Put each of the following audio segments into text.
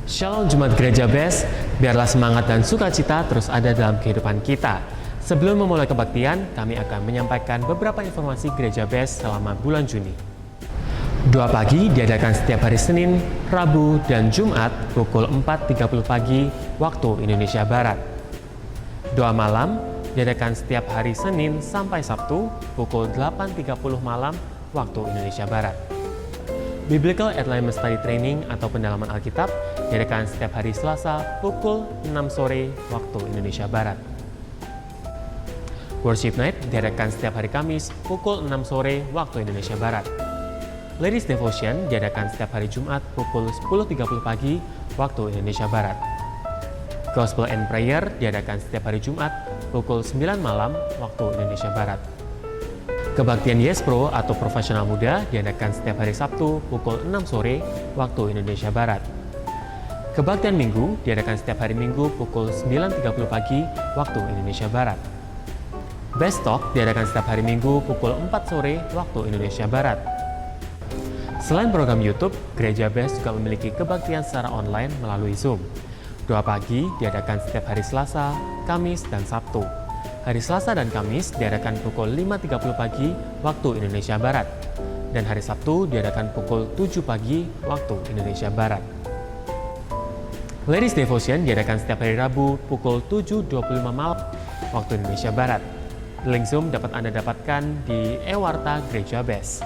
Shalom Jemaat Gereja Best, biarlah semangat dan sukacita terus ada dalam kehidupan kita. Sebelum memulai kebaktian, kami akan menyampaikan beberapa informasi Gereja Best selama bulan Juni. Doa pagi diadakan setiap hari Senin, Rabu, dan Jumat pukul 4.30 pagi waktu Indonesia Barat. Doa malam diadakan setiap hari Senin sampai Sabtu pukul 8.30 malam waktu Indonesia Barat. Biblical Alignment Study Training atau pendalaman Alkitab diadakan setiap hari Selasa pukul 6 sore waktu Indonesia Barat. Worship Night diadakan setiap hari Kamis pukul 6 sore waktu Indonesia Barat. Ladies Devotion diadakan setiap hari Jumat pukul 10.30 pagi waktu Indonesia Barat. Gospel and Prayer diadakan setiap hari Jumat pukul 9 malam waktu Indonesia Barat. Kebaktian Yes Pro atau Profesional Muda diadakan setiap hari Sabtu pukul 6 sore waktu Indonesia Barat. Kebaktian Minggu diadakan setiap hari Minggu pukul 9.30 pagi waktu Indonesia Barat. Best Talk diadakan setiap hari Minggu pukul 4 sore waktu Indonesia Barat. Selain program YouTube, Gereja Best juga memiliki kebaktian secara online melalui Zoom. Doa pagi diadakan setiap hari Selasa, Kamis, dan Sabtu. Hari Selasa dan Kamis diadakan pukul 5.30 pagi waktu Indonesia Barat. Dan hari Sabtu diadakan pukul 7 pagi waktu Indonesia Barat. Ladies Devotion diadakan setiap hari Rabu pukul 7.25 malam waktu Indonesia Barat. Link Zoom dapat Anda dapatkan di Ewarta Gereja Best.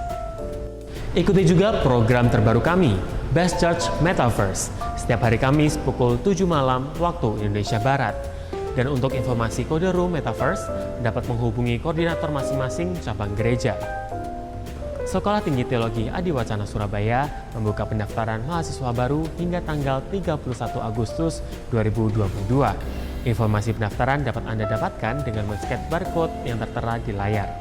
Ikuti juga program terbaru kami, Best Church Metaverse, setiap hari Kamis pukul 7 malam waktu Indonesia Barat. Dan untuk informasi kode room Metaverse, dapat menghubungi koordinator masing-masing cabang gereja. Sekolah Tinggi Teologi Adiwacana Surabaya membuka pendaftaran mahasiswa baru hingga tanggal 31 Agustus 2022. Informasi pendaftaran dapat Anda dapatkan dengan men-scan barcode yang tertera di layar.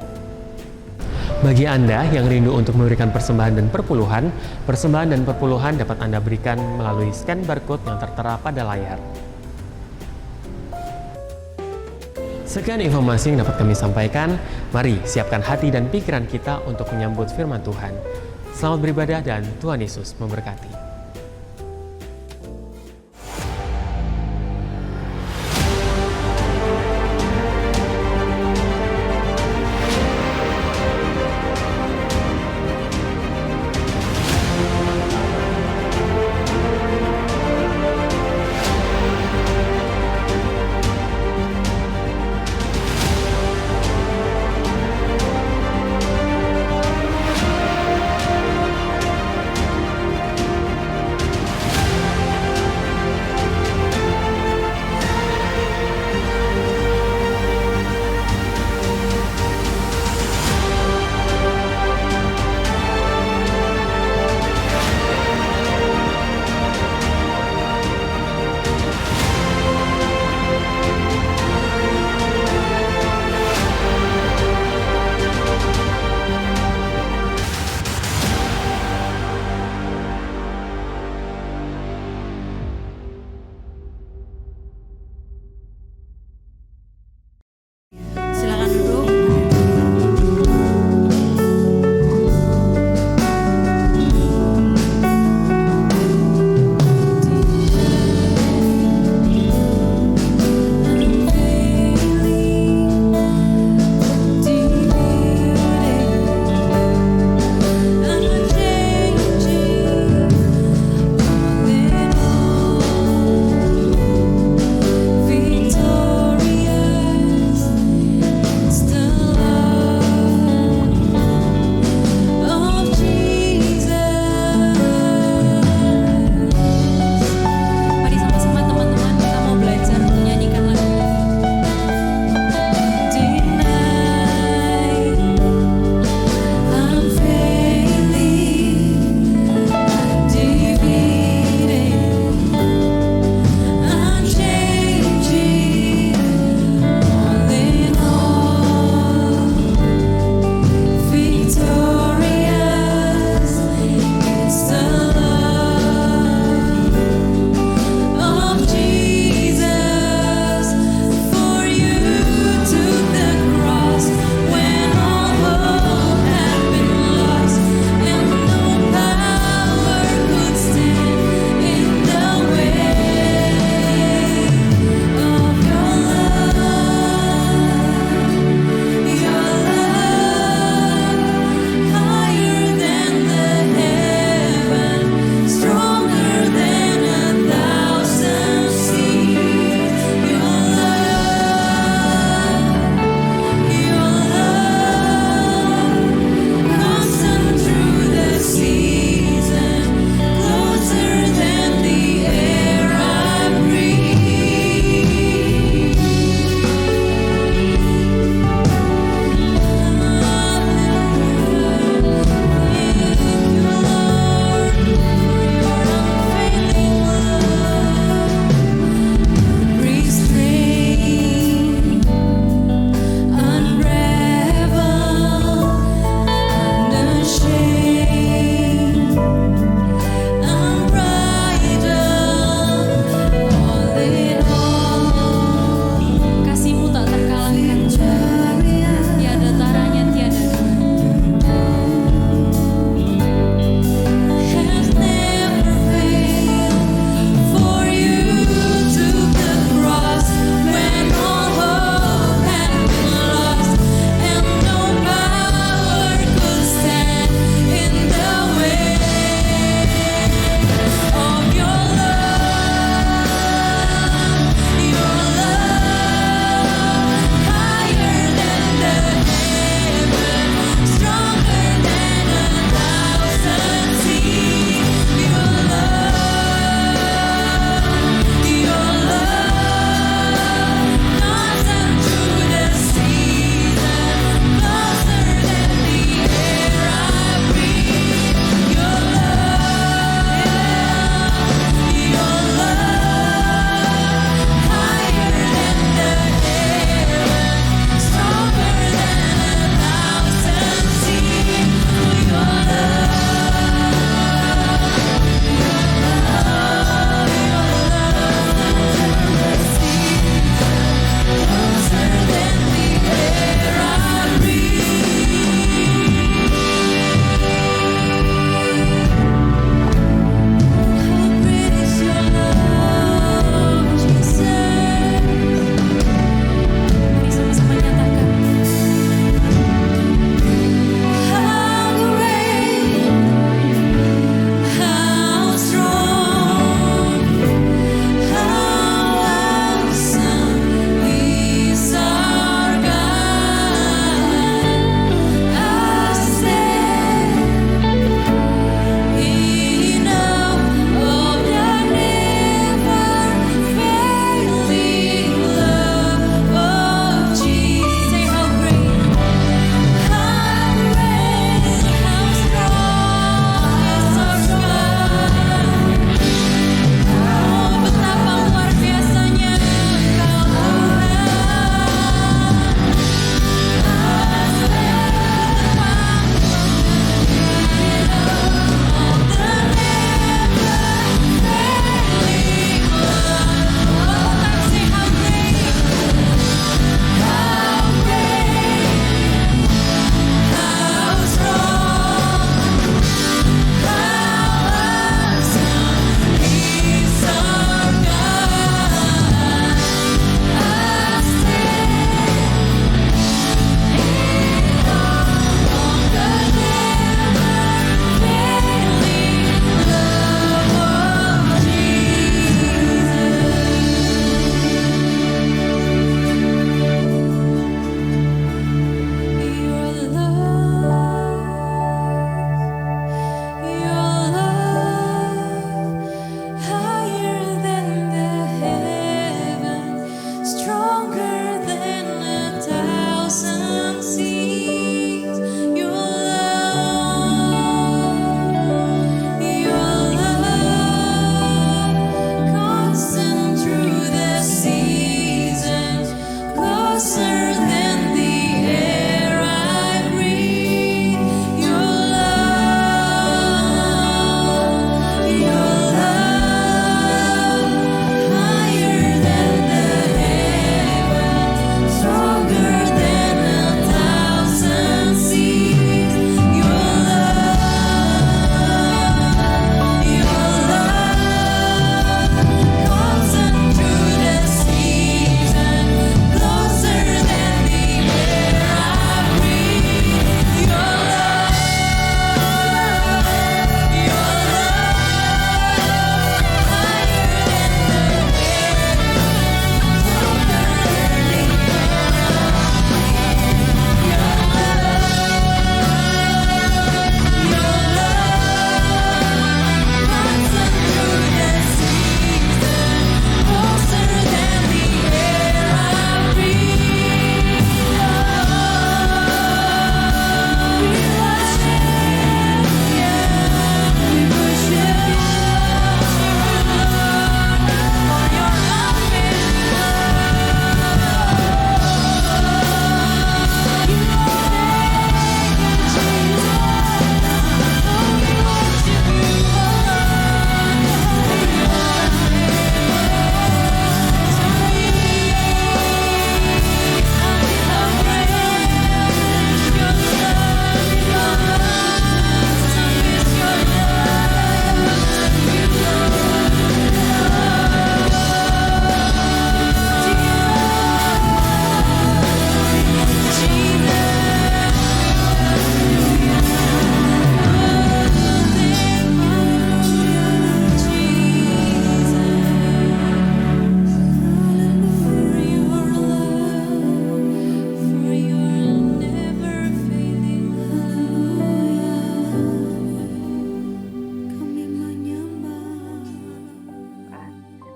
Bagi Anda yang rindu untuk memberikan persembahan dan perpuluhan dapat Anda berikan melalui scan barcode yang tertera pada layar. Sekian informasi yang dapat kami sampaikan. Mari siapkan hati dan pikiran kita untuk menyambut firman Tuhan. Selamat beribadah dan Tuhan Yesus memberkati.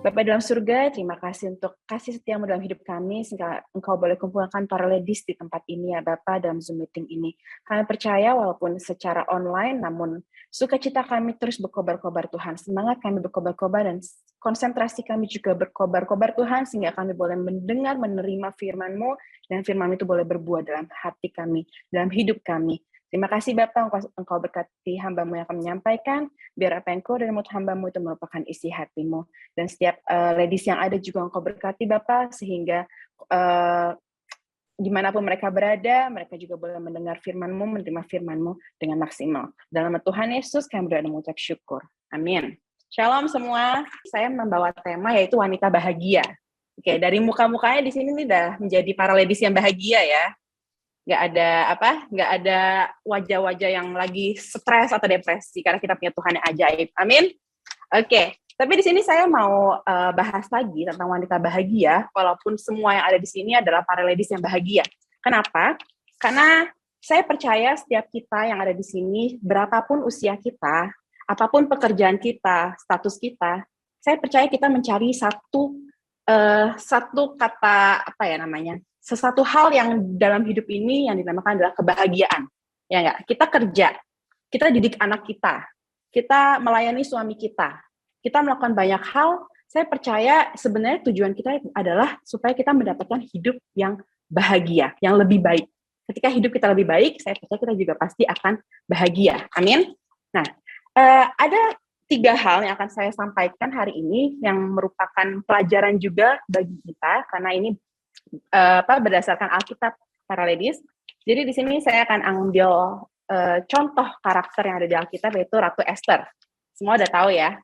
Bapa dalam surga, terima kasih untuk kasih setiamu dalam hidup kami, sehingga Engkau boleh kumpulkan para ladies di tempat ini ya Bapa, dalam Zoom meeting ini. Kami percaya walaupun secara online, namun sukacita kami terus berkobar-kobar Tuhan. Semangat kami berkobar-kobar dan konsentrasi kami juga berkobar-kobar Tuhan, sehingga kami boleh mendengar, menerima firman-Mu, dan firman itu boleh berbuah dalam hati kami, dalam hidup kami. Terima kasih Bapak, Engkau berkati hamba-Mu yang akan menyampaikan, biar apa yang Engkau dari mulut hamba-Mu itu merupakan isi hati-Mu. Dan setiap ladies yang ada juga Engkau berkati Bapak, sehingga dimanapun mereka berada, mereka juga boleh mendengar firman-Mu, menerima firman-Mu dengan maksimal. Dalam nama Tuhan Yesus, kami berdoa dan mengucap syukur. Amin. Shalom semua, saya membawa tema yaitu wanita bahagia. Oke, dari muka-mukanya di sini nih udah menjadi para ladies yang bahagia ya. Nggak ada wajah-wajah yang lagi stres atau depresi, karena kita punya Tuhan yang ajaib. Amin. Oke, tapi di sini saya mau bahas lagi tentang wanita bahagia, walaupun semua yang ada di sini adalah para ladies yang bahagia. Kenapa? Karena saya percaya setiap kita yang ada di sini, berapapun usia kita, apapun pekerjaan kita, status kita, saya percaya kita mencari satu kata, sesuatu hal yang dalam hidup ini yang dinamakan adalah kebahagiaan. Ya enggak? Kita kerja, kita didik anak kita melayani suami kita melakukan banyak hal. Saya percaya sebenarnya tujuan kita adalah supaya kita mendapatkan hidup yang bahagia, yang lebih baik. Ketika hidup kita lebih baik, saya percaya kita juga pasti akan bahagia. Amin. Nah, ada 3 hal yang akan saya sampaikan hari ini yang merupakan pelajaran juga bagi kita, karena ini berdasarkan Alkitab para ladies. Jadi di sini saya akan ambil contoh karakter yang ada di Alkitab, yaitu Ratu Esther. Semua udah tahu ya.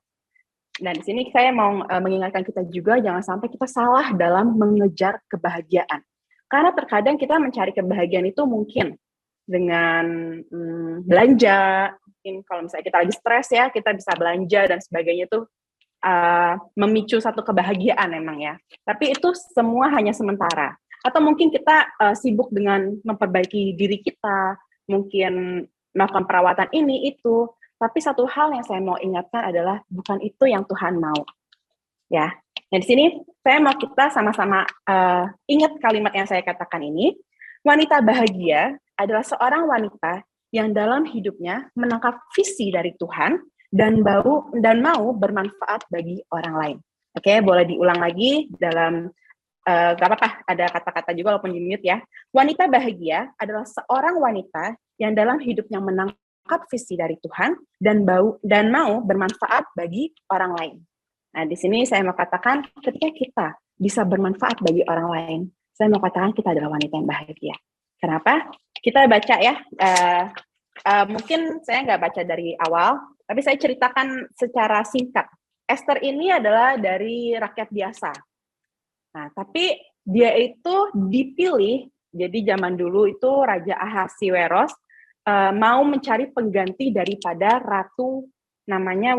Dan di sini saya mau mengingatkan kita juga jangan sampai kita salah dalam mengejar kebahagiaan. Karena terkadang kita mencari kebahagiaan itu mungkin dengan belanja. Mungkin kalau misalnya kita lagi stres ya, kita bisa belanja dan sebagainya itu memicu satu kebahagiaan memang ya. Tapi itu semua hanya sementara. Atau mungkin kita sibuk dengan memperbaiki diri kita, mungkin melakukan perawatan ini, itu. Tapi satu hal yang saya mau ingatkan adalah bukan itu yang Tuhan mau. Ya. Nah, di sini saya mau kita sama-sama ingat kalimat yang saya katakan ini. Wanita bahagia adalah seorang wanita yang dalam hidupnya menangkap visi dari Tuhan dan mau bermanfaat bagi orang lain. Oke, boleh diulang lagi dalam gak apa-apa, ada kata-kata juga walaupun di mute ya. Wanita bahagia adalah seorang wanita yang dalam hidupnya menangkap visi dari Tuhan dan mau bermanfaat bagi orang lain. Nah, di sini saya mau katakan ketika kita bisa bermanfaat bagi orang lain, saya mau katakan kita adalah wanita yang bahagia. Kenapa? Kita baca ya, mungkin saya nggak baca dari awal, tapi saya ceritakan secara singkat. Esther ini adalah dari rakyat biasa. Nah, tapi dia itu dipilih, jadi zaman dulu itu Raja Ahasiweros mau mencari pengganti daripada ratu namanya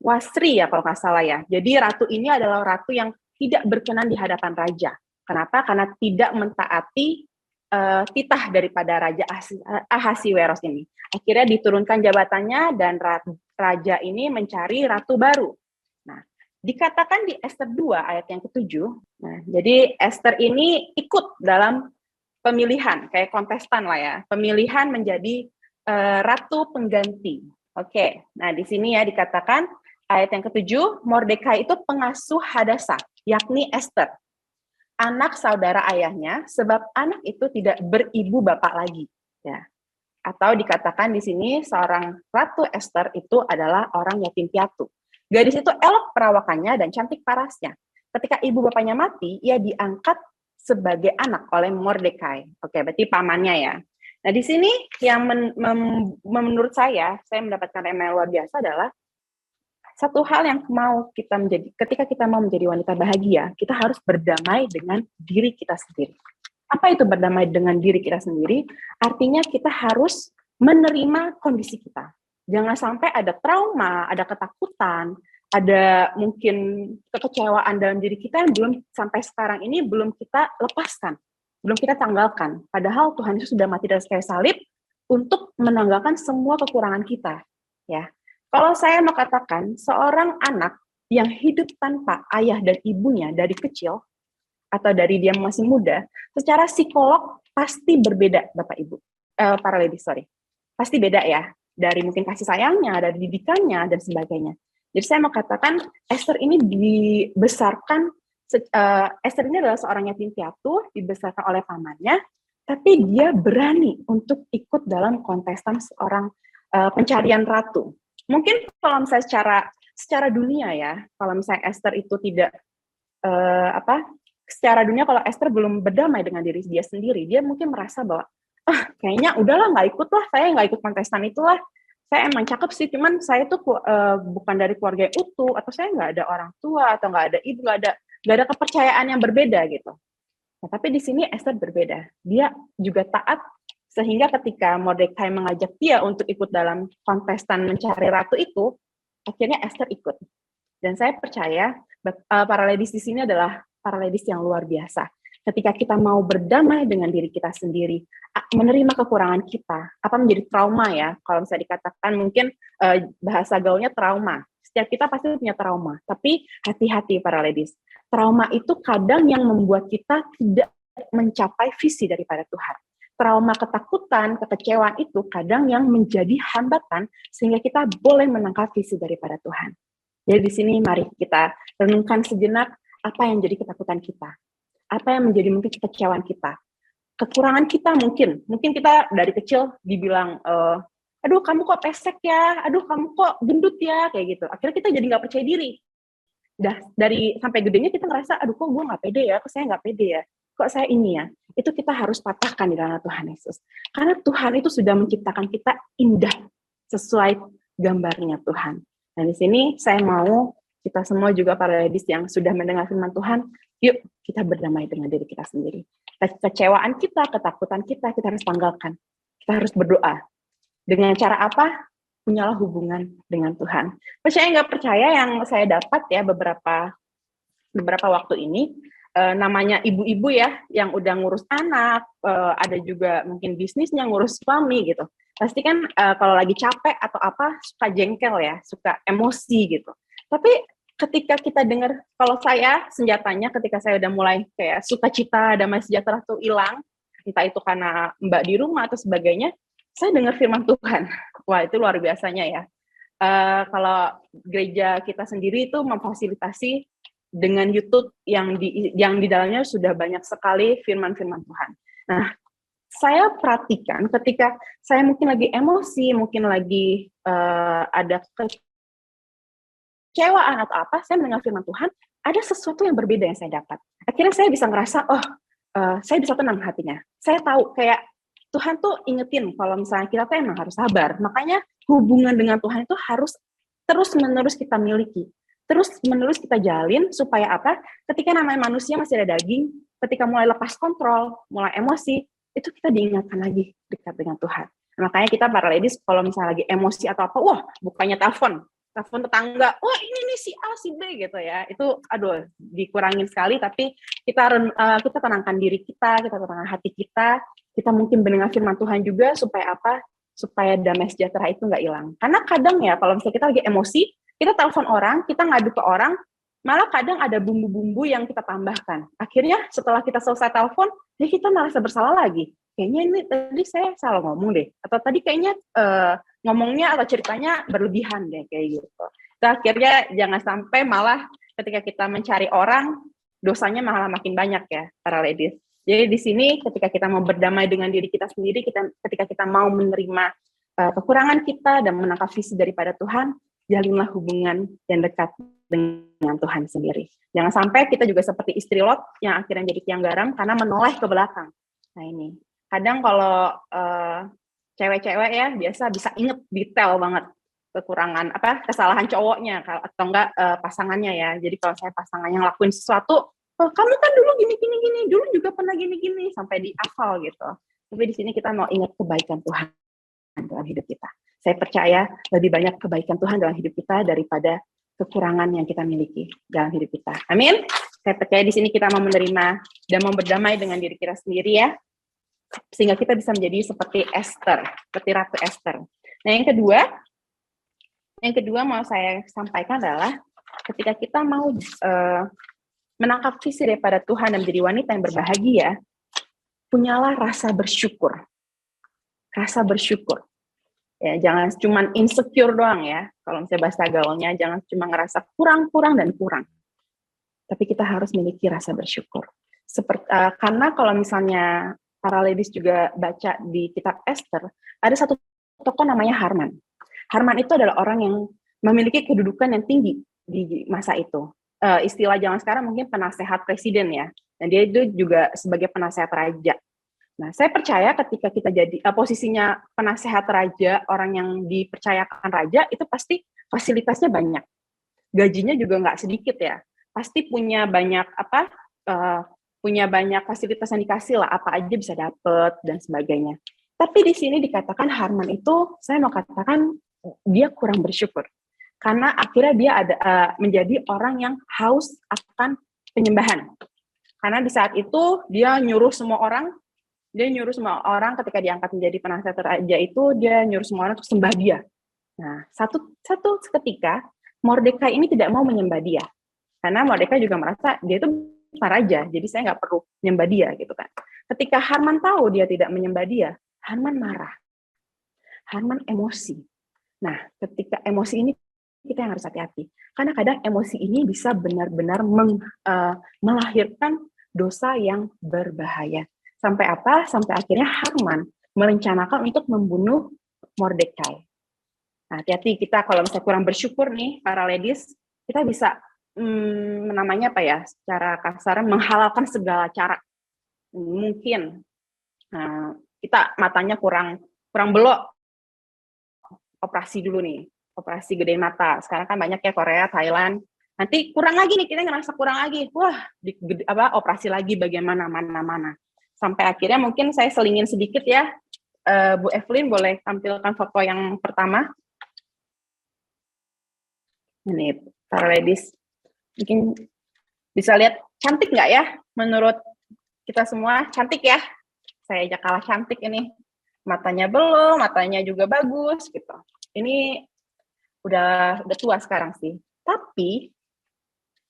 Wastri ya kalau nggak salah ya. Jadi ratu ini adalah ratu yang tidak berkenan di hadapan raja. Kenapa? Karena tidak mentaati titah daripada Raja Ahasiweros ini. Akhirnya diturunkan jabatannya dan raja ini mencari ratu baru. Nah, dikatakan di Esther 2 ayat yang ke-7. Nah, jadi Esther ini ikut dalam pemilihan, kayak kontestan lah ya, pemilihan menjadi ratu pengganti. Oke, nah di sini ya dikatakan ayat yang ke-7, Mordekai itu pengasuh Hadasa, yakni Esther, anak saudara ayahnya, sebab anak itu tidak beribu bapak lagi. Ya. Atau dikatakan di sini seorang Ratu Esther itu adalah orang yatim piatu. Gadis itu elok perawakannya dan cantik parasnya. Ketika ibu bapaknya mati, ia diangkat sebagai anak oleh Mordekai. Oke, berarti pamannya ya. Nah, di sini yang menurut saya mendapatkan rema yang luar biasa adalah satu hal yang mau kita menjadi, ketika kita mau menjadi wanita bahagia, kita harus berdamai dengan diri kita sendiri. Apa itu berdamai dengan diri kita sendiri? Artinya kita harus menerima kondisi kita. Jangan sampai ada trauma, ada ketakutan, ada mungkin kekecewaan dalam diri kita yang belum sampai sekarang ini belum kita lepaskan, belum kita tanggalkan. Padahal Tuhan Yesus sudah mati di atas kayu salib untuk menanggalkan semua kekurangan kita. Ya, Kalau saya mau katakan, seorang anak yang hidup tanpa ayah dan ibunya dari kecil, atau dari dia masih muda, secara psikolog pasti berbeda, Bapak Ibu. Para ladies, sorry. Pasti beda ya, dari mungkin kasih sayangnya, dari didikannya, dan sebagainya. Jadi saya mau katakan, Esther ini dibesarkan, Esther ini adalah seorang yatim piatu, dibesarkan oleh pamannya, tapi dia berani untuk ikut dalam kontestan seorang pencarian ratu. Mungkin kalau misalnya secara dunia ya, kalau misalnya Esther itu tidak secara dunia, kalau Esther belum berdamai dengan diri dia sendiri, dia mungkin merasa bahwa kayaknya udahlah, nggak ikut lah, saya nggak ikut kontestan itulah, saya emang cakep sih, cuman saya tuh bukan dari keluarga yang utuh, atau saya nggak ada orang tua, atau nggak ada ibu, nggak ada kepercayaan yang berbeda gitu. Nah, tapi di sini Esther berbeda, dia juga taat, sehingga ketika Mordekai mengajak dia untuk ikut dalam kontestan mencari ratu itu, akhirnya Esther ikut. Dan saya percaya para ladies di sini adalah para ladies yang luar biasa. Ketika kita mau berdamai dengan diri kita sendiri, menerima kekurangan kita, apa menjadi trauma ya, kalau bisa dikatakan mungkin bahasa gaulnya trauma. Setiap kita pasti punya trauma, tapi hati-hati para ladies. Trauma itu kadang yang membuat kita tidak mencapai visi daripada Tuhan. Trauma ketakutan, kekecewaan itu kadang yang menjadi hambatan sehingga kita boleh menangkap visi daripada Tuhan. Jadi di sini mari kita renungkan sejenak apa yang jadi ketakutan kita, apa yang menjadi mungkin kekecewaan kita, kekurangan kita mungkin kita dari kecil dibilang, aduh kamu kok pesek ya, aduh kamu kok gendut ya, kayak gitu. Akhirnya kita jadi nggak percaya diri. Dari sampai gedenya kita ngerasa, aduh kok gue nggak pede ya, kok saya nggak pede ya, kok saya ini ya. Itu kita harus patahkan di dalam Tuhan Yesus. Karena Tuhan itu sudah menciptakan kita indah sesuai gambarnya Tuhan. Nah di sini saya mau kita semua juga para ladies yang sudah mendengar firman Tuhan, yuk kita berdamai dengan diri kita sendiri. Kecewaan kita, ketakutan kita harus tanggalkan. Kita harus berdoa. Dengan cara apa? Punyalah hubungan dengan Tuhan. Percaya nggak percaya, yang saya dapat ya beberapa waktu ini, namanya ibu-ibu ya, yang udah ngurus anak, ada juga mungkin bisnisnya ngurus suami gitu. Pasti kan kalau lagi capek atau apa suka jengkel ya, suka emosi gitu. Tapi ketika kita dengar, kalau saya senjatanya ketika saya udah mulai kayak sukacita, damai sejahtera tuh hilang, entah itu karena mbak di rumah atau sebagainya, saya dengar firman Tuhan. Wah itu luar biasanya ya. Kalau gereja kita sendiri itu memfasilitasi dengan YouTube yang di dalamnya sudah banyak sekali firman-firman Tuhan. Nah, saya perhatikan ketika saya mungkin lagi emosi, mungkin lagi ada kecewaan atau apa, saya mendengar firman Tuhan, ada sesuatu yang berbeda yang saya dapat. Akhirnya saya bisa ngerasa, saya bisa tenang hatinya. Saya tahu kayak Tuhan tuh ingetin kalau misalnya kita tuh emang harus sabar. Makanya hubungan dengan Tuhan itu harus terus-menerus kita miliki. Terus-menerus kita jalin supaya apa? Ketika namanya manusia masih ada daging, ketika mulai lepas kontrol, mulai emosi, itu kita diingatkan lagi dekat dengan Tuhan. Makanya kita para ladies kalau misalnya lagi emosi atau apa, wah bukannya telepon tetangga, wah ini nih si A, si B gitu ya. Itu aduh dikurangin sekali, tapi kita tenangkan diri kita tenangkan hati kita mungkin mendengar firman Tuhan juga supaya apa? Supaya damai sejahtera itu nggak hilang. Karena kadang ya kalau misalnya kita lagi emosi, kita telepon orang, kita ngadu ke orang, malah kadang ada bumbu-bumbu yang kita tambahkan. Akhirnya setelah kita selesai telepon, ya kita merasa bersalah lagi. Kayaknya ini tadi saya salah ngomong deh. Atau tadi kayaknya ngomongnya atau ceritanya berlebihan deh kayak gitu. Nah, akhirnya jangan sampai malah ketika kita mencari orang, dosanya malah makin banyak ya para ladies. Jadi di sini ketika kita mau berdamai dengan diri kita sendiri, ketika kita mau menerima kekurangan kita dan menangkap visi daripada Tuhan, jalinlah hubungan yang dekat dengan Tuhan sendiri. Jangan sampai kita juga seperti istri Lot yang akhirnya jadi tiang garam karena menoleh ke belakang. Nah ini, kadang kalau cewek-cewek ya biasa bisa inget detail banget kekurangan kesalahan cowoknya atau enggak pasangannya ya. Jadi kalau saya pasangannya ngelakuin sesuatu, kamu kan dulu gini, dulu juga pernah gini, sampai dihafal gitu. Tapi di sini kita mau ingat kebaikan Tuhan dalam hidup kita. Saya percaya lebih banyak kebaikan Tuhan dalam hidup kita daripada kekurangan yang kita miliki dalam hidup kita. Amin. Saya percaya di sini kita mau menerima dan mau berdamai dengan diri kita sendiri ya, sehingga kita bisa menjadi seperti Esther, seperti Ratu Esther. Nah yang kedua, Yang kedua mau saya sampaikan adalah ketika kita mau menangkap visi daripada Tuhan dan menjadi wanita yang berbahagia, punyalah rasa bersyukur. Rasa bersyukur. Ya, jangan cuma insecure doang ya. Kalau misalnya bahasa gaulnya, jangan cuma ngerasa kurang dan kurang. Tapi kita harus memiliki rasa bersyukur. Karena kalau misalnya para ladies juga baca di kitab Esther, ada satu tokoh namanya Haman. Haman itu adalah orang yang memiliki kedudukan yang tinggi di masa itu. Istilah zaman sekarang mungkin penasehat presiden ya. Dan dia itu juga sebagai penasehat raja. Nah, saya percaya ketika kita jadi posisinya penasehat raja, orang yang dipercayakan raja, itu pasti fasilitasnya banyak. Gajinya juga nggak sedikit ya. Pasti punya banyak punya banyak fasilitas yang dikasih lah, apa aja bisa dapet dan sebagainya. Tapi di sini dikatakan Haman itu, saya mau katakan dia kurang bersyukur. Karena akhirnya dia menjadi orang yang haus akan penyembahan. Karena di saat itu dia nyuruh semua orang ketika diangkat menjadi penasehat raja itu, dia nyuruh semua orang untuk sembah dia. Nah, satu ketika, Mordekai ini tidak mau menyembah dia. Karena Mordekai juga merasa dia itu raja, jadi saya nggak perlu menyembah dia, gitu kan. Ketika Haman tahu dia tidak menyembah dia, Haman marah. Haman emosi. Nah, ketika emosi ini, kita yang harus hati-hati. Karena kadang emosi ini bisa benar-benar melahirkan dosa yang berbahaya. Sampai apa? Sampai akhirnya Haman merencanakan untuk membunuh Mordekai. Nah, hati-hati kita kalau misalnya kurang bersyukur nih, para ladies, kita bisa namanya apa ya? Secara kasar menghalalkan segala cara. Mungkin kita matanya kurang belok, operasi dulu nih, operasi gedein mata. Sekarang kan banyak ya Korea, Thailand. Nanti kurang lagi nih, kita ngerasa kurang lagi. Wah, operasi lagi bagaimana mana. Sampai akhirnya mungkin saya selingin sedikit ya, Bu Evelyn boleh tampilkan foto yang pertama. Ini para ladies, mungkin bisa lihat cantik nggak ya? Menurut kita semua cantik ya? Saya aja kalah cantik ini. Matanya belum, matanya juga bagus gitu. Ini udah tua sekarang sih. Tapi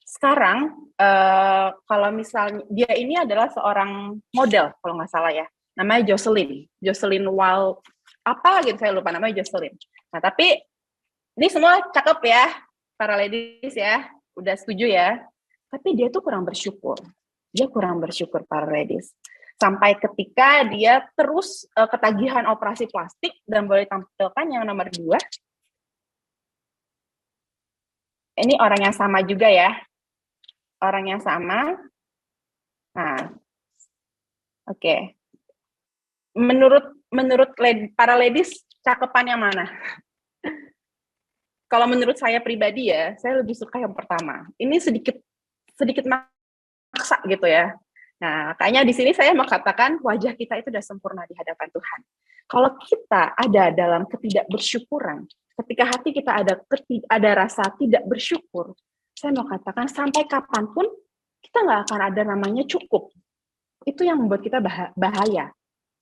sekarang kalau misalnya dia ini adalah seorang model kalau nggak salah ya, namanya Jocelyn Wall apa gitu, saya lupa namanya Jocelyn. Nah tapi ini semua cakep ya para ladies ya, udah setuju ya. Tapi dia tuh kurang bersyukur para ladies. Sampai ketika dia terus ketagihan operasi plastik, dan boleh tampilkan yang nomor 2. Ini orang yang sama juga ya. Orang yang sama. Nah, oke. Menurut para ladies, cakepan yang mana? Kalau menurut saya pribadi ya, saya lebih suka yang pertama. Ini sedikit maksa gitu ya. Nah, kayaknya di sini saya mau katakan wajah kita itu sudah sempurna di hadapan Tuhan. Kalau kita ada dalam ketidakbersyukuran, ketika hati kita ada rasa tidak bersyukur, saya mau katakan sampai kapanpun kita nggak akan ada namanya cukup. Itu yang membuat kita bahaya.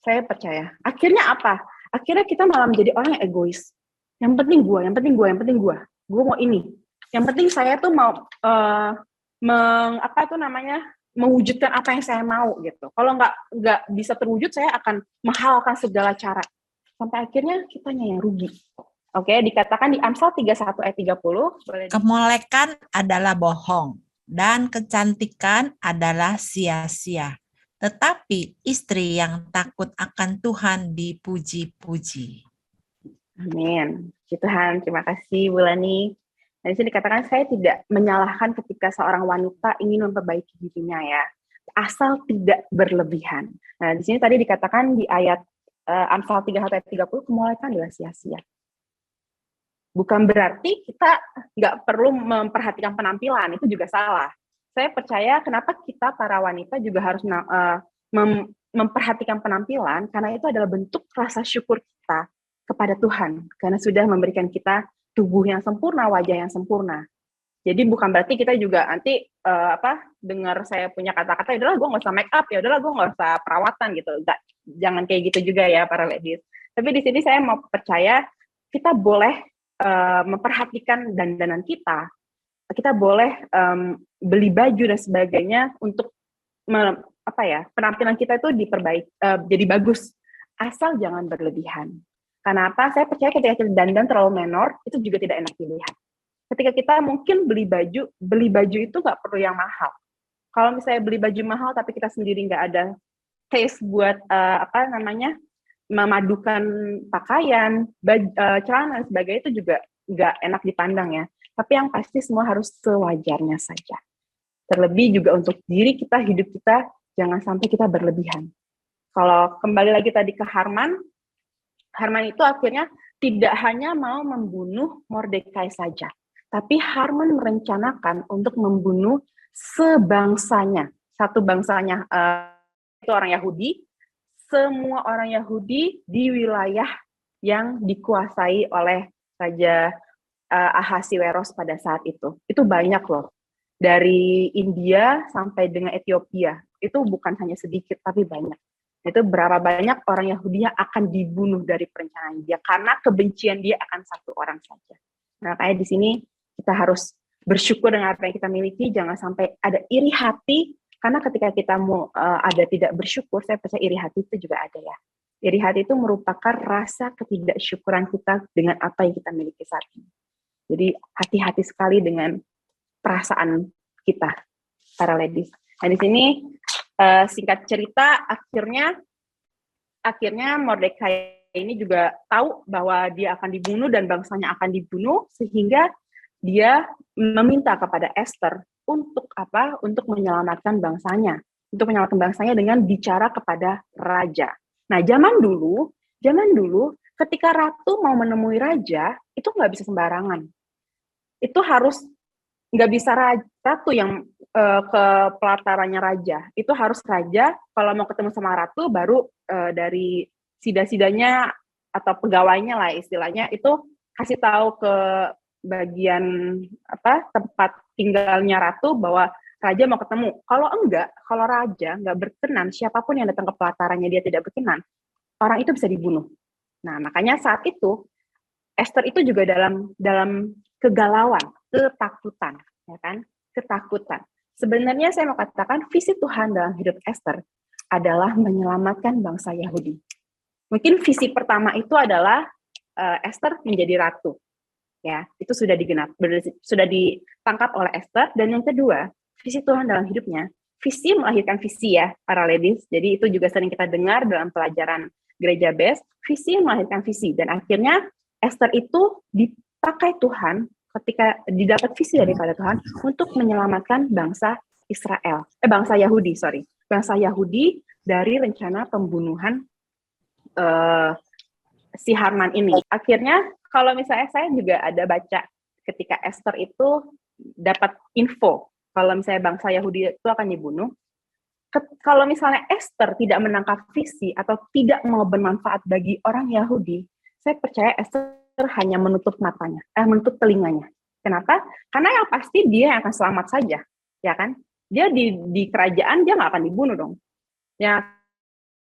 Saya percaya. Akhirnya apa? Akhirnya kita malah menjadi orang yang egois. Yang penting gue. Gue mau ini. Yang penting saya tuh mau mewujudkan apa yang saya mau gitu. Kalau nggak bisa terwujud, saya akan menghalalkan segala cara. Sampai akhirnya kitanya yang rugi. Oke, dikatakan di Amsal 31 ayat 30. Kemolekan adalah bohong, dan kecantikan adalah sia-sia. Tetapi istri yang takut akan Tuhan dipuji-puji. Amin. Tuhan, terima kasih Bu Lani. Nah, di sini dikatakan saya tidak menyalahkan ketika seorang wanita ingin memperbaiki dirinya ya, asal tidak berlebihan. Nah, di sini tadi dikatakan di ayat Amsal 31 ayat 30, kemolekan adalah sia-sia. Bukan berarti kita nggak perlu memperhatikan penampilan, itu juga salah. Saya percaya kenapa kita para wanita juga harus memperhatikan penampilan, karena itu adalah bentuk rasa syukur kita kepada Tuhan, karena sudah memberikan kita tubuh yang sempurna, wajah yang sempurna. Jadi bukan berarti kita juga nanti dengar saya punya kata-kata, yaudahlah gue nggak usah make up, yaudahlah gue nggak usah perawatan gitu. Jangan kayak gitu juga ya para ladies. Tapi di sini saya mau percaya kita boleh memperhatikan dandanan kita boleh beli baju dan sebagainya untuk penampilan kita itu jadi bagus, asal jangan berlebihan. Karena apa? Saya percaya ketika kita dandan terlalu menor, itu juga tidak enak dilihat. Ketika kita mungkin beli baju itu nggak perlu yang mahal. Kalau misalnya beli baju mahal tapi kita sendiri nggak ada taste buat memadukan pakaian, celana dan sebagainya, itu juga nggak enak dipandang ya. Tapi yang pasti semua harus sewajarnya saja. Terlebih juga untuk diri kita, hidup kita, jangan sampai kita berlebihan. Kalau kembali lagi tadi ke Haman itu akhirnya tidak hanya mau membunuh Mordekai saja, tapi Haman merencanakan untuk membunuh sebangsanya, satu bangsanya, itu orang Yahudi, semua orang Yahudi di wilayah yang dikuasai oleh Raja Ahasiweros pada saat itu. Itu banyak loh. Dari India sampai dengan Ethiopia. Itu bukan hanya sedikit, tapi banyak. Itu berapa banyak orang Yahudi yang akan dibunuh dari perencanaan dia. Karena kebencian dia akan satu orang saja. Nah, kayak di sini kita harus bersyukur dengan apa yang kita miliki. Jangan sampai ada iri hati. Karena ketika kita mau ada tidak bersyukur, saya percaya iri hati itu juga ada ya. Iri hati itu merupakan rasa ketidaksyukuran kita dengan apa yang kita miliki saat ini. Jadi hati-hati sekali dengan perasaan kita, para ladies. Nah di sini singkat cerita, akhirnya Mordekai ini juga tahu bahwa dia akan dibunuh dan bangsanya akan dibunuh, sehingga dia meminta kepada Esther untuk apa? Untuk menyelamatkan bangsanya, dengan bicara kepada raja. Nah zaman dulu ketika ratu mau menemui raja itu nggak bisa sembarangan. Itu harus nggak bisa ratu yang ke pelatarannya raja. Itu harus raja, kalau mau ketemu sama ratu, baru dari sida-sidanya atau pegawainya lah istilahnya, itu kasih tahu ke bagian tempat tinggalnya ratu bahwa raja mau ketemu. Kalau raja nggak berkenan, siapapun yang datang ke pelatarannya dia tidak berkenan, orang itu bisa dibunuh. Nah, makanya saat itu, Esther itu juga dalam kegalauan, ketakutan, ya kan? Ketakutan. Sebenarnya saya mau katakan visi Tuhan dalam hidup Esther adalah menyelamatkan bangsa Yahudi. Mungkin visi pertama itu adalah Esther menjadi ratu. Ya, itu sudah ditangkap oleh Esther. Dan yang kedua, visi Tuhan dalam hidupnya, visi melahirkan visi ya, para ladies. Jadi itu juga sering kita dengar dalam pelajaran gereja best, visi melahirkan visi. Dan akhirnya Esther itu dipakai Tuhan ketika didapat visi daripada Tuhan untuk menyelamatkan bangsa Yahudi dari rencana pembunuhan si Haman ini. Akhirnya kalau misalnya saya juga ada baca ketika Esther itu dapat info kalau misalnya bangsa Yahudi itu akan dibunuh, kalau misalnya Esther tidak menangkap visi atau tidak mau bermanfaat bagi orang Yahudi, saya percaya Esther hanya menutup telinganya. Kenapa? Karena yang pasti dia yang akan selamat saja, ya kan? Dia di kerajaan dia nggak akan dibunuh dong. Yang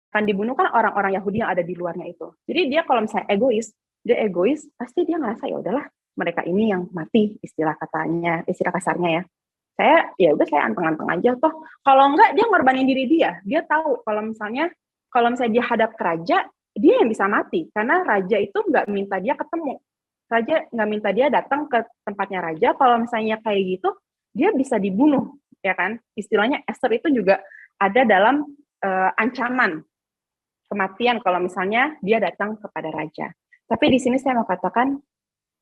akan dibunuh kan orang-orang Yahudi yang ada di luarnya itu. Jadi dia kalau misalnya egois, pasti dia ngerasa ya udahlah mereka ini yang mati, istilah kasarnya ya. Saya anteng-anteng aja toh. Kalau enggak dia ngorbanin diri dia. Dia tahu kalau misalnya dia hadap ke raja, dia yang bisa mati karena raja itu nggak minta dia ketemu. Raja nggak minta dia datang ke tempatnya raja. Kalau misalnya kayak gitu, dia bisa dibunuh, ya kan? Istilahnya Esther itu juga ada dalam ancaman kematian kalau misalnya dia datang kepada raja. Tapi di sini saya mau katakan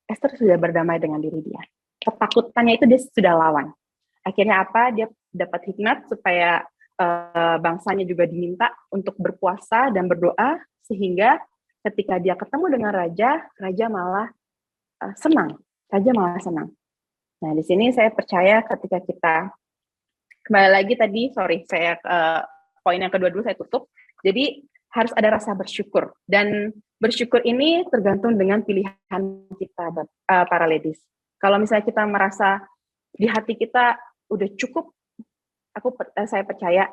Esther sudah berdamai dengan diri dia. Ketakutannya itu dia sudah lawan. Akhirnya apa? Dia dapat hikmat supaya bangsanya juga diminta untuk berpuasa dan berdoa, sehingga ketika dia ketemu dengan raja malah senang. Raja malah senang. Nah, di sini saya percaya ketika kita kembali lagi tadi, poin yang kedua dulu saya tutup. Jadi harus ada rasa bersyukur, dan bersyukur ini tergantung dengan pilihan kita, para ladies. Kalau misalnya kita merasa di hati kita udah cukup, saya percaya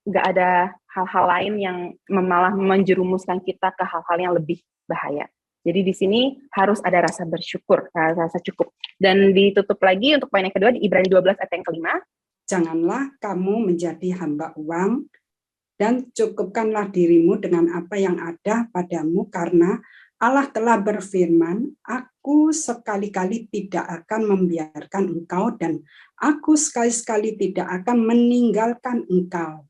nggak ada hal-hal lain yang malah menjerumuskan kita ke hal-hal yang lebih bahaya. Jadi di sini harus ada rasa bersyukur, rasa cukup. Dan ditutup lagi untuk poin yang kedua di Ibrani 12 ayat yang kelima. Janganlah kamu menjadi hamba uang dan cukupkanlah dirimu dengan apa yang ada padamu karena Allah telah berfirman, aku sekali-kali tidak akan membiarkan engkau dan aku sekali-sekali tidak akan meninggalkan engkau.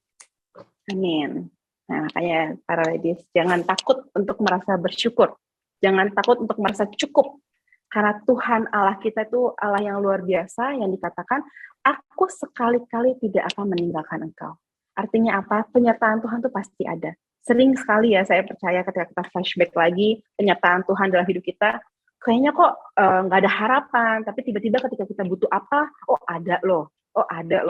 Amin. Nah, makanya para ladies, jangan takut untuk merasa bersyukur. Jangan takut untuk merasa cukup. Karena Tuhan Allah kita itu Allah yang luar biasa, yang dikatakan, aku sekali-kali tidak akan meninggalkan engkau. Artinya apa? Penyertaan Tuhan itu pasti ada. Sering sekali ya saya percaya ketika kita flashback lagi, penyertaan Tuhan dalam hidup kita, kayaknya kok nggak ada harapan, tapi tiba-tiba ketika kita butuh apa, oh ada loh.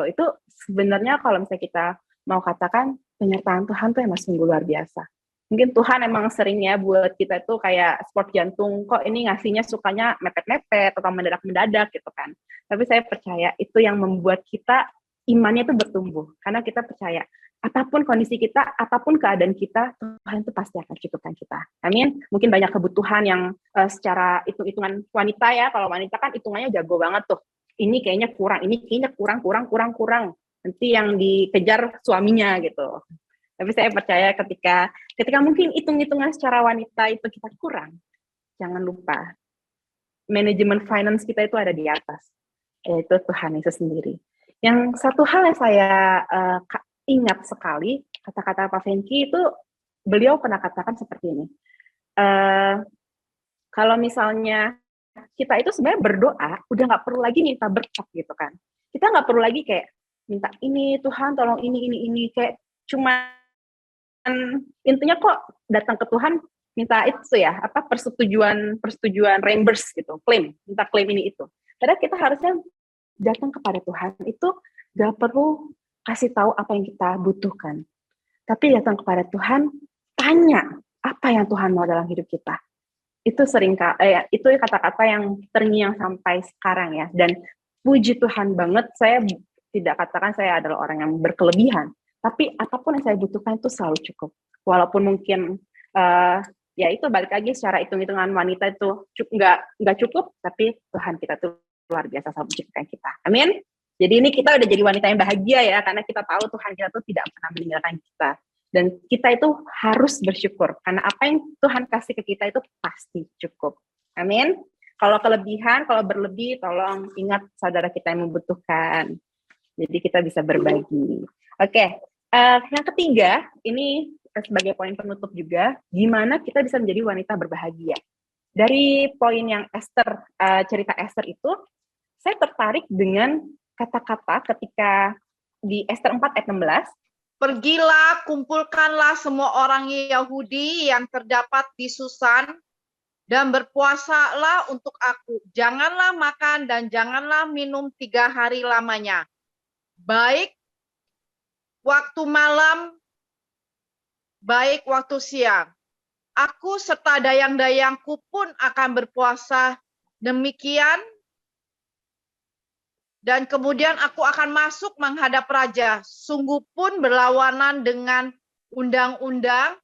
Itu sebenarnya kalau misalnya kita mau katakan, penyertaan Tuhan tuh emang sungguh luar biasa. Mungkin Tuhan emang seringnya buat kita itu kayak sport jantung, kok ini ngasihnya sukanya mepet-mepet atau mendadak-mendadak gitu kan. Tapi saya percaya itu yang membuat kita imannya itu bertumbuh. Karena kita percaya, apapun kondisi kita, apapun keadaan kita, Tuhan itu pasti akan cukupkan kita. Amin. Mungkin banyak kebutuhan yang secara hitung-hitungan wanita ya, kalau wanita kan hitungannya jago banget tuh. Ini kayaknya kurang, kurang. Nanti yang dikejar suaminya gitu. Tapi saya percaya ketika mungkin hitung-hitungan secara wanita itu kita kurang, jangan lupa manajemen finance kita itu ada di atas, yaitu Tuhan Yesus sendiri. Yang satu hal yang saya ingat sekali, kata-kata Pak Fenki itu, beliau pernah katakan seperti ini, kalau misalnya kita itu sebenarnya berdoa, udah nggak perlu lagi minta berkat gitu kan. Kita nggak perlu lagi kayak minta ini, Tuhan tolong ini, kayak cuma intinya kok datang ke Tuhan minta itu ya, apa persetujuan reimburse gitu, minta klaim ini itu. Padahal kita harusnya datang kepada Tuhan itu gak perlu kasih tahu apa yang kita butuhkan, tapi datang kepada Tuhan, tanya apa yang Tuhan mau dalam hidup kita. Itu itu kata-kata yang terngiang sampai sekarang ya. Dan puji Tuhan banget, saya tidak katakan saya adalah orang yang berkelebihan, tapi apapun yang saya butuhkan itu selalu cukup. Walaupun mungkin ya itu balik lagi secara hitung-hitungan wanita itu nggak cukup, tapi Tuhan kita tuh luar biasa selalu mencukupkan kita. Amin. Jadi ini kita udah jadi wanita yang bahagia ya, karena kita tahu Tuhan kita tuh tidak pernah meninggalkan kita. Dan kita itu harus bersyukur, karena apa yang Tuhan kasih ke kita itu pasti cukup. Amin. Kalau kelebihan, kalau berlebih, tolong ingat saudara kita yang membutuhkan. Jadi kita bisa berbagi. Oke. Yang ketiga, ini sebagai poin penutup juga, gimana kita bisa menjadi wanita berbahagia. Dari poin yang cerita Esther itu, saya tertarik dengan kata-kata ketika di Esther 4 ayat 16, pergilah, kumpulkanlah semua orang Yahudi yang terdapat di Susan, dan berpuasalah untuk aku. Janganlah makan dan janganlah minum 3 hari lamanya. Baik waktu malam, baik waktu siang. Aku serta dayang-dayangku pun akan berpuasa demikian. Dan kemudian aku akan masuk menghadap raja. Sungguh pun berlawanan dengan undang-undang.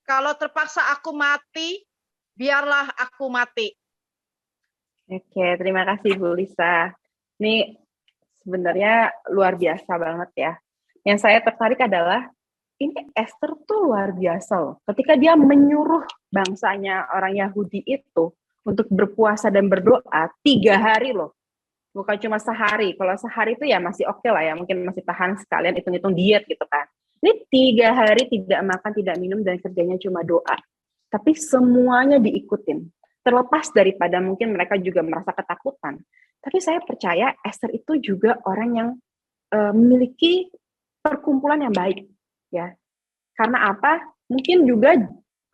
Kalau terpaksa aku mati, biarlah aku mati. Oke, terima kasih Bu Lisa. Ini sebenarnya luar biasa banget ya. Yang saya tertarik adalah, ini Esther tuh luar biasa loh. Ketika dia menyuruh bangsanya orang Yahudi itu untuk berpuasa dan berdoa 3 hari loh. Bukan cuma sehari. Kalau sehari itu ya masih oke lah ya. Mungkin masih tahan sekalian hitung-hitung diet gitu kan. Ini 3 hari tidak makan, tidak minum, dan kerjanya cuma doa. Tapi semuanya diikutin. Terlepas daripada mungkin mereka juga merasa ketakutan. Tapi saya percaya Esther itu juga orang yang memiliki perkumpulan yang baik. Ya, karena apa? Mungkin juga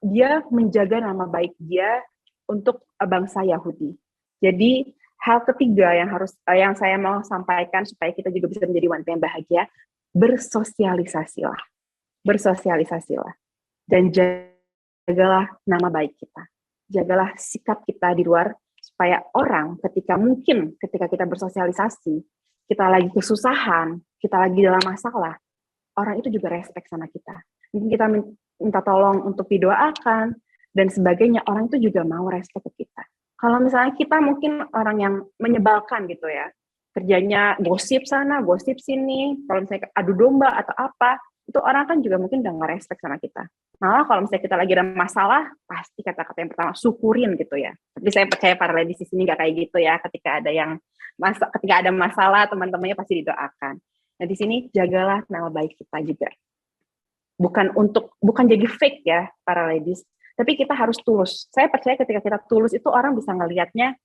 dia menjaga nama baik dia untuk bangsa Yahudi. Jadi hal ketiga yang saya mau sampaikan supaya kita juga bisa menjadi wanita yang bahagia, bersosialisasilah, dan jagalah nama baik kita, jagalah sikap kita di luar supaya orang ketika kita bersosialisasi, kita lagi kesusahan, kita lagi dalam masalah, orang itu juga respect sama kita. Mungkin kita minta tolong untuk didoakan, dan sebagainya, orang itu juga mau respect ke kita. Kalau misalnya kita mungkin orang yang menyebalkan gitu ya, kerjanya gosip sana, gosip sini, kalau misalnya adu domba atau apa, itu orang kan juga mungkin udah nggak respect sama kita. Malah kalau misalnya kita lagi ada masalah, pasti kata-kata yang pertama syukurin gitu ya. Tapi saya percaya para ladies di sini nggak kayak gitu ya. Ketika ada masalah, teman-temannya pasti didoakan. Nah di sini jagalah nama baik kita juga. Bukan jadi fake ya para ladies, tapi kita harus tulus. Saya percaya ketika kita tulus itu orang bisa ngelihatnya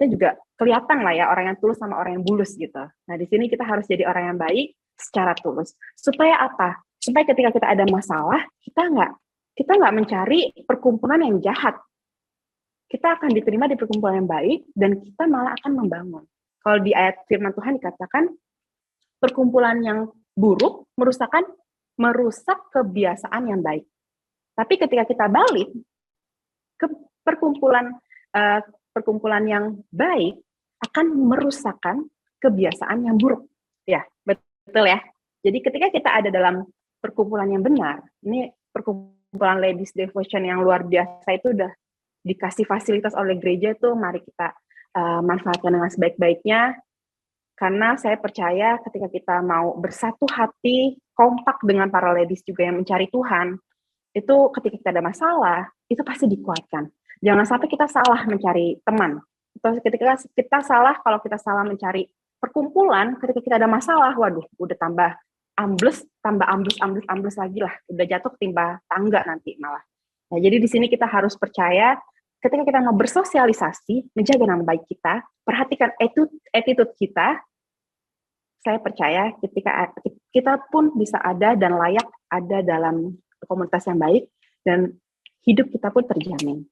juga kelihatan lah ya, orang yang tulus sama orang yang bulus gitu. Nah di sini kita harus jadi orang yang baik secara tulus. Supaya apa? Supaya ketika kita ada masalah, kita nggak mencari perkumpulan yang jahat. Kita akan diterima di perkumpulan yang baik dan kita malah akan membangun. Kalau di ayat firman Tuhan dikatakan perkumpulan yang buruk merusak kebiasaan yang baik. Tapi ketika kita balik ke perkumpulan yang baik akan merusakkan kebiasaan yang buruk. Ya, betul ya. Jadi ketika kita ada dalam perkumpulan yang benar, ini perkumpulan Ladies Devotion yang luar biasa itu udah dikasih fasilitas oleh gereja itu, mari kita manfaatkan dengan sebaik-baiknya. Karena saya percaya ketika kita mau bersatu hati, kompak dengan para ladies juga yang mencari Tuhan, itu ketika kita ada masalah, itu pasti dikuatkan. Jangan sampai kita salah mencari teman. Atau ketika kita salah, kalau kita salah mencari perkumpulan, ketika kita ada masalah, waduh, udah tambah ambles lagi lah. Udah jatuh ketimpa tangga nanti malah. Nah, jadi di sini kita harus percaya, ketika kita mau bersosialisasi, menjaga nama baik kita, perhatikan attitude kita, saya percaya ketika kita pun bisa ada dan layak ada dalam komunitas yang baik, dan hidup kita pun terjamin.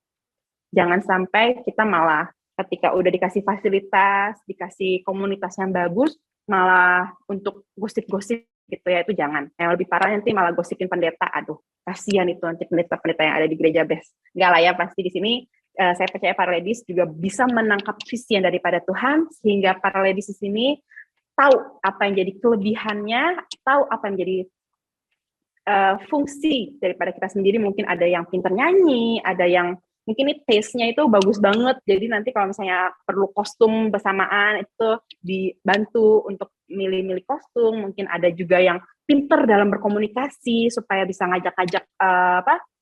Jangan sampai kita malah ketika udah dikasih fasilitas, dikasih komunitas yang bagus, malah untuk gosip-gosip gitu ya, itu jangan. Yang lebih parah nanti malah gosipin pendeta, aduh, kasihan itu nanti pendeta-pendeta yang ada di gereja best. Enggak lah ya, pasti di sini saya percaya para ladies juga bisa menangkap visi yang daripada Tuhan, sehingga para ladies di sini tahu apa yang jadi kelebihannya, tahu apa yang jadi fungsi daripada kita sendiri. Mungkin ada yang pintar nyanyi, ada yang mungkin ini taste-nya itu bagus banget, jadi nanti kalau misalnya perlu kostum bersamaan itu dibantu untuk milih-milih kostum. Mungkin ada juga yang pintar dalam berkomunikasi supaya bisa ngajak-ngajak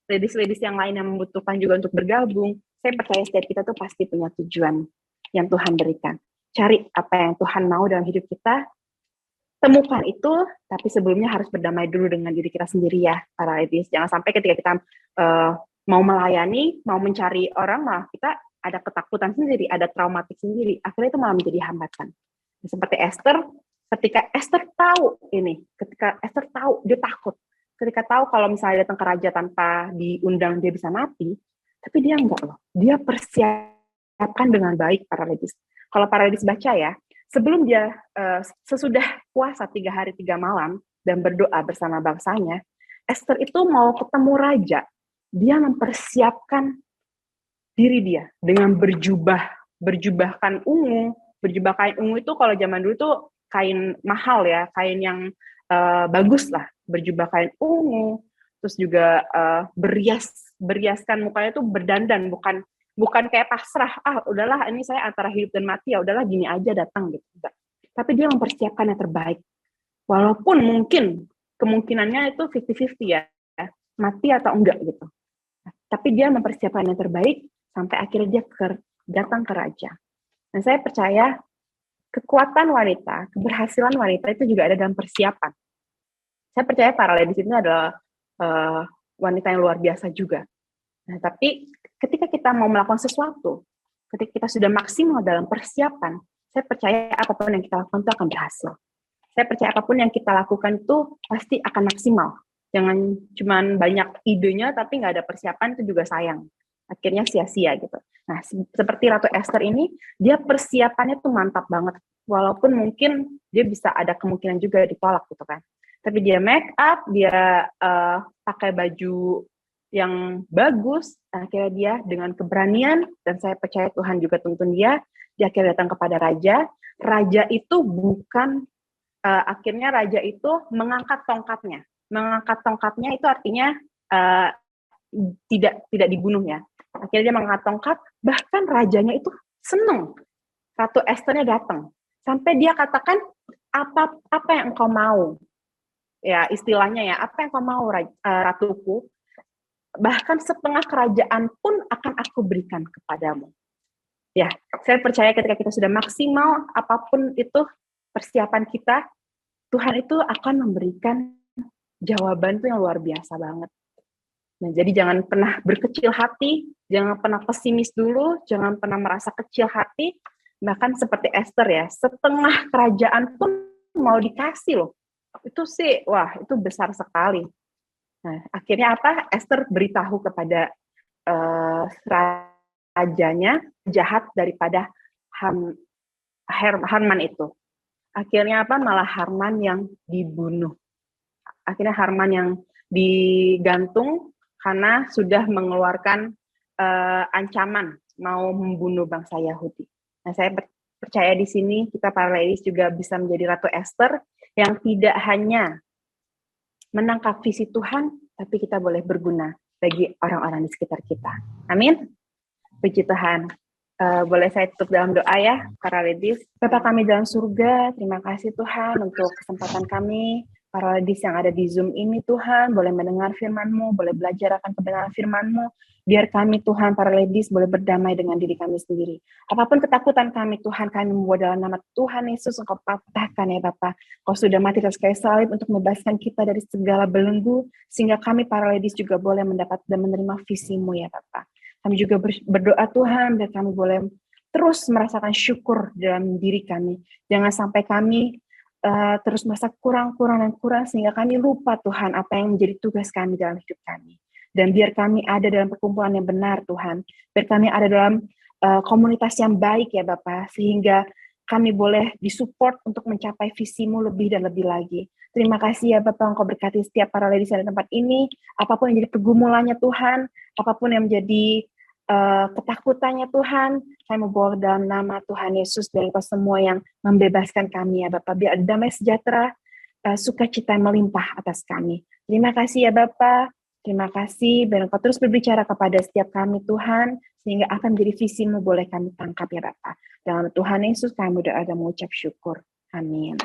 ladies-ladies yang lain yang membutuhkan juga untuk bergabung. Saya percaya setiap kita tuh pasti punya tujuan yang Tuhan berikan. Cari apa yang Tuhan mau dalam hidup kita, temukan itu, tapi sebelumnya harus berdamai dulu dengan diri kita sendiri ya, para ladies. Jangan sampai ketika kita mau melayani, mau mencari orang, malah kita ada ketakutan sendiri, ada traumatik sendiri. Akhirnya itu malah menjadi hambatan. Seperti Esther, ketika Esther tahu, dia takut. Ketika tahu kalau misalnya datang ke raja tanpa diundang, dia bisa mati, tapi dia enggak loh. Dia persiapkan dengan baik para ladies. Kalau para ladies baca ya, sebelum dia sesudah puasa 3 hari 3 malam dan berdoa bersama bangsanya, Esther itu mau ketemu raja. Dia mempersiapkan diri dia dengan berjubah kain ungu. Berjubah kain ungu itu kalau zaman dulu tuh kain mahal ya, kain yang bagus lah. Berjubah kain ungu, terus juga beriaskan mukanya tuh berdandan, bukan kayak pasrah, udahlah ini saya antara hidup dan mati, ya udahlah gini aja datang gitu. Tapi dia mempersiapkan yang terbaik. Walaupun mungkin kemungkinannya itu 50-50 ya, mati atau enggak gitu. Tapi dia mempersiapkan yang terbaik sampai akhirnya dia datang ke raja. Dan saya percaya kekuatan wanita, keberhasilan wanita itu juga ada dalam persiapan. Saya percaya para ladies ini adalah wanita yang luar biasa juga. Nah, tapi ketika kita mau melakukan sesuatu, ketika kita sudah maksimal dalam persiapan, saya percaya apapun yang kita lakukan itu akan berhasil. Saya percaya apapun yang kita lakukan itu pasti akan maksimal. Jangan cuma banyak idenya tapi nggak ada persiapan, itu juga sayang. Akhirnya sia-sia gitu. Nah, seperti Ratu Esther ini, dia persiapannya tuh mantap banget. Walaupun mungkin dia bisa ada kemungkinan juga ditolak gitu kan. Tapi dia make up, dia pakai baju yang bagus, akhirnya dia dengan keberanian, dan saya percaya Tuhan juga tuntun dia akhirnya datang kepada raja. Raja itu bukan, akhirnya raja itu mengangkat tongkatnya. Mengangkat tongkatnya itu artinya tidak dibunuh ya. Akhirnya dia mengangkat tongkat, bahkan rajanya itu senang. Ratu Esternya datang. Sampai dia katakan, apa yang engkau mau? Ya, istilahnya ya, apa yang engkau mau, ratuku? Bahkan setengah kerajaan pun akan aku berikan kepadamu. Ya, saya percaya ketika kita sudah maksimal, apapun itu persiapan kita, Tuhan itu akan memberikan jawaban itu yang luar biasa banget. Nah, jadi jangan pernah berkecil hati, jangan pernah pesimis dulu, jangan pernah merasa kecil hati, bahkan seperti Esther ya, setengah kerajaan pun mau dikasih loh. Itu sih, wah itu besar sekali. Nah, akhirnya apa? Esther beritahu kepada rajanya jahat daripada Haman itu. Akhirnya apa? Malah Haman yang dibunuh. Akhirnya Haman yang digantung karena sudah mengeluarkan ancaman mau membunuh bangsa Yahudi. Nah, saya percaya di sini kita para ladies juga bisa menjadi Ratu Esther yang tidak hanya menangkap visi Tuhan, tapi kita boleh berguna bagi orang-orang di sekitar kita. Amin. Puji Tuhan. Boleh saya tutup dalam doa ya, para ladies. Bapa kami dalam surga, terima kasih Tuhan untuk kesempatan kami, para ladies yang ada di Zoom ini Tuhan, boleh mendengar firman-Mu, boleh belajar akan kebenaran firman-Mu. Biar kami Tuhan, para ladies, boleh berdamai dengan diri kami sendiri. Apapun ketakutan kami Tuhan, kami membawa dalam nama Tuhan Yesus, Engkau patahkan ya Bapa. Kau sudah mati atas kayu salib untuk membebaskan kita dari segala belenggu, sehingga kami para ladies juga boleh mendapat dan menerima visi-Mu ya Bapa. Kami juga berdoa Tuhan, dan kami boleh terus merasakan syukur dalam diri kami. Jangan sampai kami terus merasa kurang, sehingga kami lupa Tuhan apa yang menjadi tugas kami dalam hidup kami. Dan biar kami ada dalam perkumpulan yang benar Tuhan, biar kami ada dalam komunitas yang baik ya Bapak, sehingga kami boleh disupport untuk mencapai visi-Mu lebih dan lebih lagi. Terima kasih ya Bapak, Engkau berkati setiap para ladies di tempat ini, apapun yang jadi pergumulannya Tuhan, apapun yang menjadi ketakutannya Tuhan, saya membawa dalam nama Tuhan Yesus dan Engkau semua yang membebaskan kami ya Bapak, biar ada damai sejahtera, sukacita yang melimpah atas kami. Terima kasih ya Bapak. Terima kasih, biar Engkau terus berbicara kepada setiap kami Tuhan, sehingga apa yang menjadi visi-Mu boleh kami tangkap ya Bapak. Dalam Tuhan Yesus kami berdoa dan mengucap syukur. Amin.